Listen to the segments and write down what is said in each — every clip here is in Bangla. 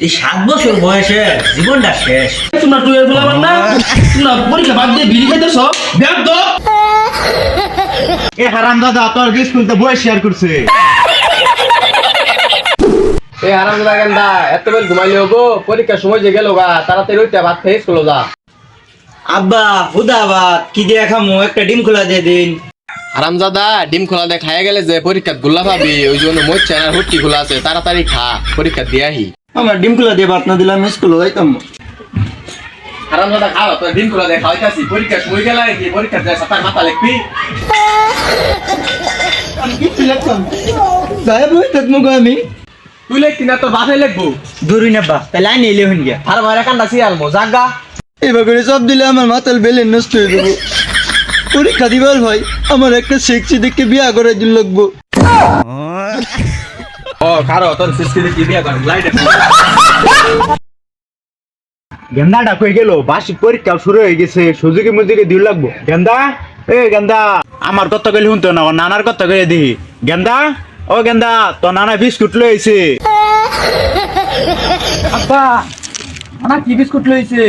এই 7 বছর বয়সে জীবনটা শেষ। তোমরা টুয়েলভ বলবার না, তোমরা পরীক্ষা বাদ দিয়ে বিড়ি খাইতেছ, ব্যাগ দাও। এ হারামজাদা তোর স্কুলতে বই শেয়ার করছে। এই হারামজাদা গেন্দা এত বেল ঘুমাইলে হবো, পরীক্ষার সময় যে গেল গা তাড়াতাড়ি উঠতে ভাত খেয়ে স্কুলে যা। আব্বা হুদাবাদ কি দিয়ে খামু, একটা ডিম খোলা দিয়ে দিন। হারামজাদা ডিম খোলা দিয়ে খাইয়া গেলে যে পরীক্ষা গুল্লা পাবি, ওই জন্য মোট চ্যানেল হুটকি খোলা আছে, তাড়াতাড়ি খা পরীক্ষা দিয়ে আহি। আমার ডিম খোলা দিয়ে ভাত না দিলাম স্কুলে যাইতাম। হারামজাদা খাও, তোর ডিম খোলা দিয়ে খাওয়াইতাছি, পরীক্ষার সময় গেলে কি পরীক্ষা যায় সাতার মাথা লিখবি। আমি তুই লিখবি না তোর বাসায় লিখবো। দূরই না বা তাহলে আইন এলে হইন গিয়া। আর মারা কান্দা সিয়াল মো জাগা। এবার করে সব দিলে আমার মাথার বেলে নষ্ট হয়ে যাবো। পরীক্ষা দিবার ভাই আমার একটা সেক্সি দেখে বিয়া করে দিল লাগবো। ও খারো তোর সিস্কি দেখি বিয়া কর লাইট। গেন্দাটা কই গেল? বার্ষিক পরীক্ষা শুরু হয়ে গেছে, সুযোগে মুযোগে দিল লাগবো। গেন্দা এ গেন্দা, আমার কথা কইলে শুনতো না, ওর নানার কথা কইলে দিহি। গেন্দা ও গেন্দা, তোর নানা বিস্কুট লইছে। আব্বা, আমার কি বিস্কুট লইছে?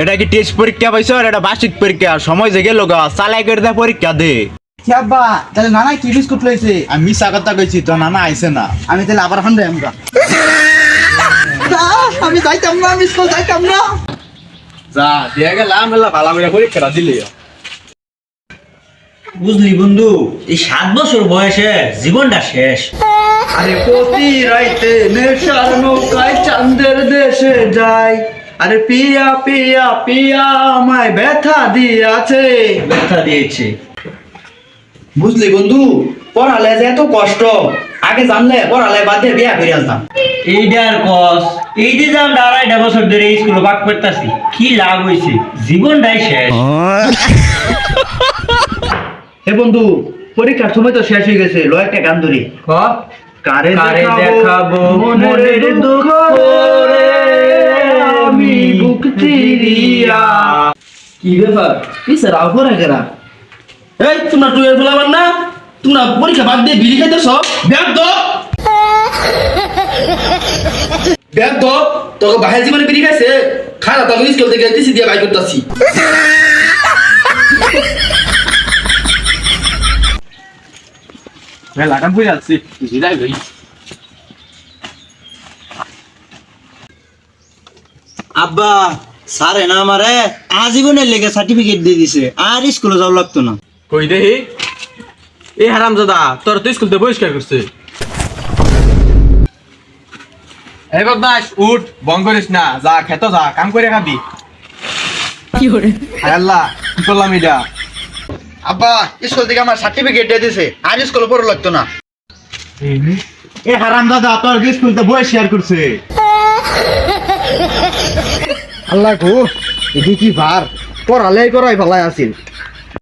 এটা কি টেস্ট পরীক্ষা পাইছো আর এটা বার্ষিক পরীক্ষা? সময় যে গেল গা, চালাই করে দে পরীক্ষা দে। কি আব্বা, তাহলে নানা কি বিস্কুট লইছে? আমি মিছা কথা কইছি, তোর নানা আইছে না। আমি তাহলে আবার হান দেয় আমরা। আমি যাইতাম না, আমি স্কুল যাইতাম না। যা দিয়া গেলাম মেলা ভালো করে পরীক্ষাটা দিলি। বুঝলি বন্ধু, এই 7 বছর বয়সে জীবনটা শেষ। আরে প্রতি রাইতে নেশার নৌকায় চাঁদের দেশে যাই, আরে পিয়া পিয়া পিয়া আমায় ব্যথা দিয়াছে। ব্যথা দিয়েছে। বুঝলি বন্ধু, পড়ালে যে এত কষ্ট, আগে জানলে পড়ালে বাদে বিয়া করে আসতাম। এইটার কস, এই যে যাম 2.5 বছর ধরে স্কুলে বাক করতেছি, কি লাভ হয়েছে? জীবনটাই শেষ। হে বন্ধু, পরীক্ষার সময় তো শেষ হয়ে গেছে, লো একটা গান ধরি। কারে দেখাবো মনের দুঃখ রে, আমি বুক চিরিয়া। কি ব্যাপার, পিছে রাও করে গেরা? এই তোমরা টুয়েলভ বলবার না, তোমরা পরীক্ষা বাদ দিয়ে বিড়ি খাইতেছ, ব্যাগ দাও। ব্যাগ দাও, তোকে বাহির জীবনে বিড়ি খাইছে, খানা তোকে স্কুল থেকে টিসি দিয়ে বাই করতেছি। লাগাম কই যাচ্ছি জিরাই ভাই। আব্বা স্যারে না আমারে আজীবনের লেগে সার্টিফিকেট দিয়ে দিছে, আর স্কুলে যাওয়া লাগতো না। কই দেহি এই হারামজাদা তোর তো স্কুল থেকে বহিষ্কার করছে। এই বদমাস উঠ, বং করিস না, যা খেতো যা, কাম করে খাবি। কি করে হায় আল্লাহ, কি করলাম এটা? আব্বা, স্কুল থেকে আমার সার্টিফিকেট দিয়ে দিছে, আর স্কুলে পড়া লাগতো না। এ হারামজাদা তোর স্কুলতে বই শেয়ার করছে। আল্লাহ গো, এটি কি ভার, পড়ালে করাই ভালাই আছিল।